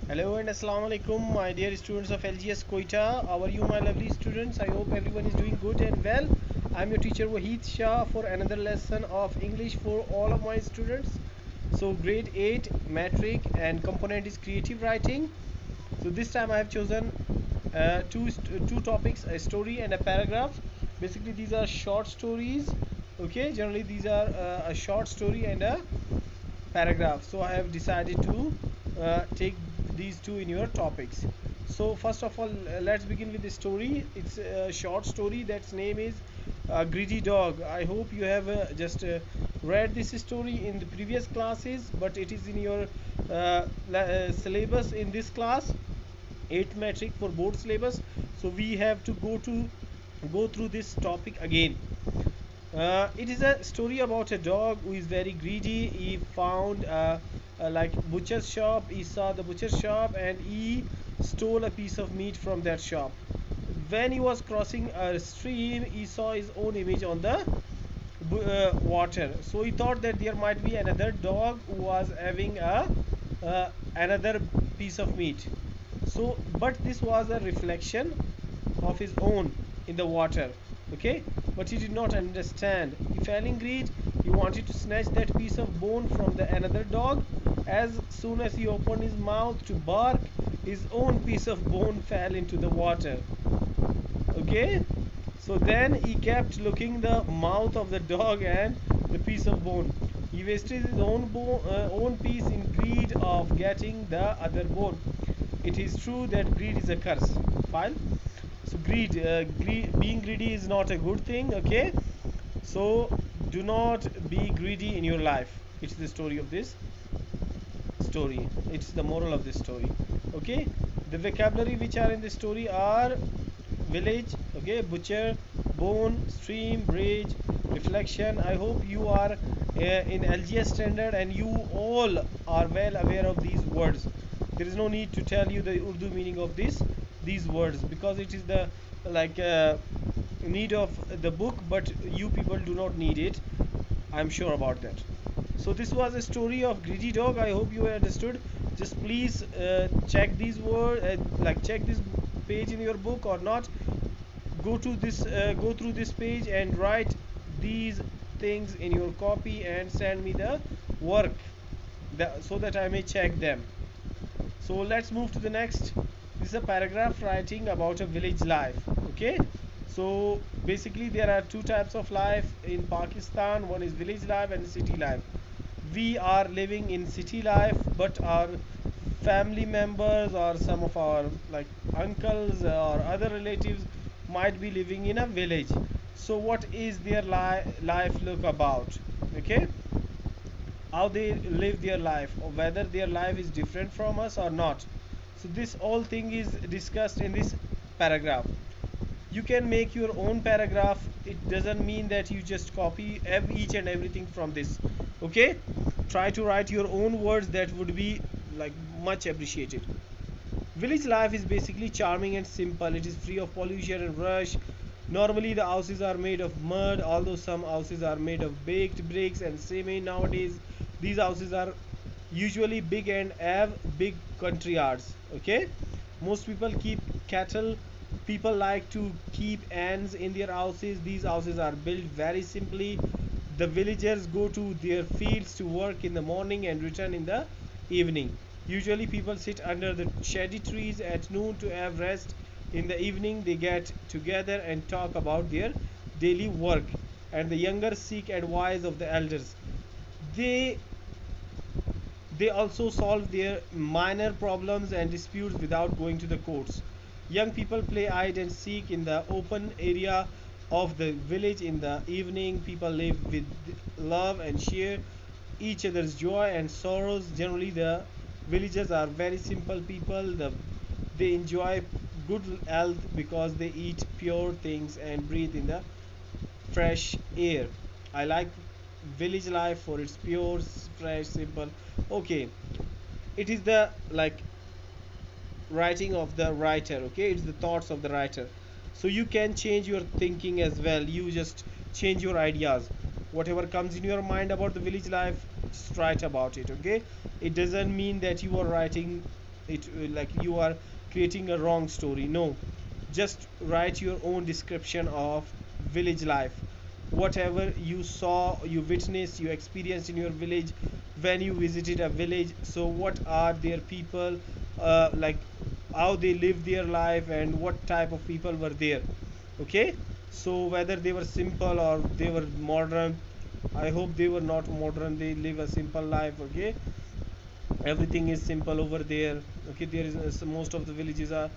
Hello and Assalamu alaikum, my dear students of LGS Quetta. How are you, my lovely students? I hope everyone is doing good and well. I'm your teacher Wahid Shah for another lesson of English for all of my students. So, grade 8 metric and component is creative writing. So, this time I have chosen two topics, a story and a paragraph. Basically, these are short stories. Okay, generally, these are a short story and a paragraph. So I have decided to take these two in your topics. So first of all, let's begin with the story. It's a short story that's name is Greedy Dog. I hope you have just read this story in the previous classes, but it is in your syllabus in this class 8 metric for board syllabus. So we have to go through this topic again. It is a story about a dog who is very greedy. He found like butcher's shop. He saw the butcher shop and he stole a piece of meat from that shop. When he was crossing a stream, he saw his own image on the water. So he thought that there might be another dog who was having a another piece of meat. So, but this was a reflection of his own in the water. Okay, but he did not understand. He fell in greed. He wanted to snatch that piece of bone from the another dog. As soon as he opened his mouth to bark, his own piece of bone fell into the water. Okay, so then he kept looking the mouth of the dog and the piece of bone. He wasted his own piece in greed of getting the other bone. It is true that greed is a curse. Fine. So being greedy is not a good thing. Okay, so do not be greedy in your life. It's the story of this story. It's the moral of this story. Okay, the vocabulary which are in this story are village, okay, butcher, bone, stream, bridge, reflection. I hope you are in LGS standard and you all are well aware of these words. There is no need to tell you the Urdu meaning of these words because it is the like need of the book, but you people do not need it. I'm sure about that. So this was a story of greedy dog. I hope you understood. Just please check these words, like check this page in your book or not. Go through this page and write these things in your copy and send me the work so that I may check them. So let's move to the next. This is a paragraph writing about a village life. Okay, so basically there are two types of life in Pakistan. One is village life and city life. We are living in city life, but our family members or some of our like uncles or other relatives might be living in a village. So what is their life look about? Okay, how they live their life or whether their life is different from us or not. So this whole thing is discussed in this paragraph. You can make your own paragraph. It doesn't mean that you just copy each and everything from this. Okay, try to write your own words. That would be like much appreciated. Village life is basically charming and simple. It is free of pollution and rush. Normally the houses are made of mud, although some houses are made of baked bricks and cement nowadays. These houses are usually big and have big country yards. Okay, most people keep cattle. People like to keep ants in their houses. These houses are built very simply. The villagers go to their fields to work in the morning and return in the evening. Usually people sit under the shady trees at noon to have rest. In the evening they get together and talk about their daily work, and the younger seek advice of the elders. They they also solve their minor problems and disputes without going to the courts. Young people play hide and seek in the open area of the village in the evening. People live with love and share each other's joy and sorrows. Generally, the villagers are very simple people. They enjoy good health because they eat pure things and breathe in the fresh air. I like village life for its pure, fresh, simple. Okay, it is the like writing of the writer. Okay, it's the thoughts of the writer. So you can change your thinking as well. You just change your ideas. Whatever comes in your mind about the village life, just write about it. Okay, it doesn't mean that you are writing it like you are creating a wrong story. No, just write your own description of village life, whatever you saw, you witnessed, you experienced in your village when you visited a village. So what are their people, like how they live their life and what type of people were there. Okay, so whether they were simple or they were modern, I hope they were not modern, they live a simple life. Okay, everything is simple over there. Okay, there is so most of the villages are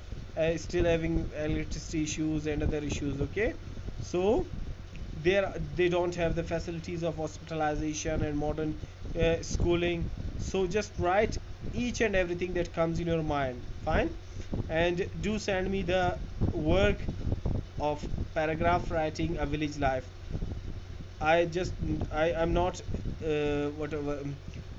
still having electricity issues and other issues. Okay, so there they don't have the facilities of hospitalization and modern schooling. So just write each and everything that comes in your mind. Fine, and do send me the work of paragraph writing a village life. I just I'm not whatever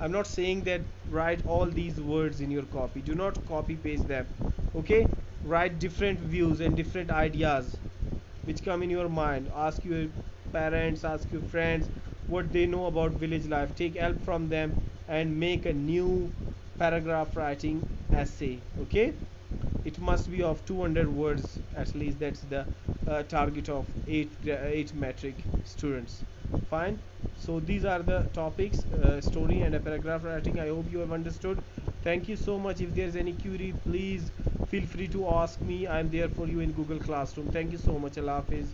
I'm not saying that write all these words in your copy. Do not copy paste them. Okay, write different views and different ideas which come in your mind. Ask your parents, ask your friends what they know about village life. Take help from them and make a new paragraph writing essay. Okay, it must be of 200 words at least. That's the target of 8 metric students. Fine, so these are the topics, story and a paragraph writing. I hope you have understood. Thank you so much. If there's any query, please feel free to ask me. I'm there for you in Google Classroom. Thank you so much. Allah Hafiz.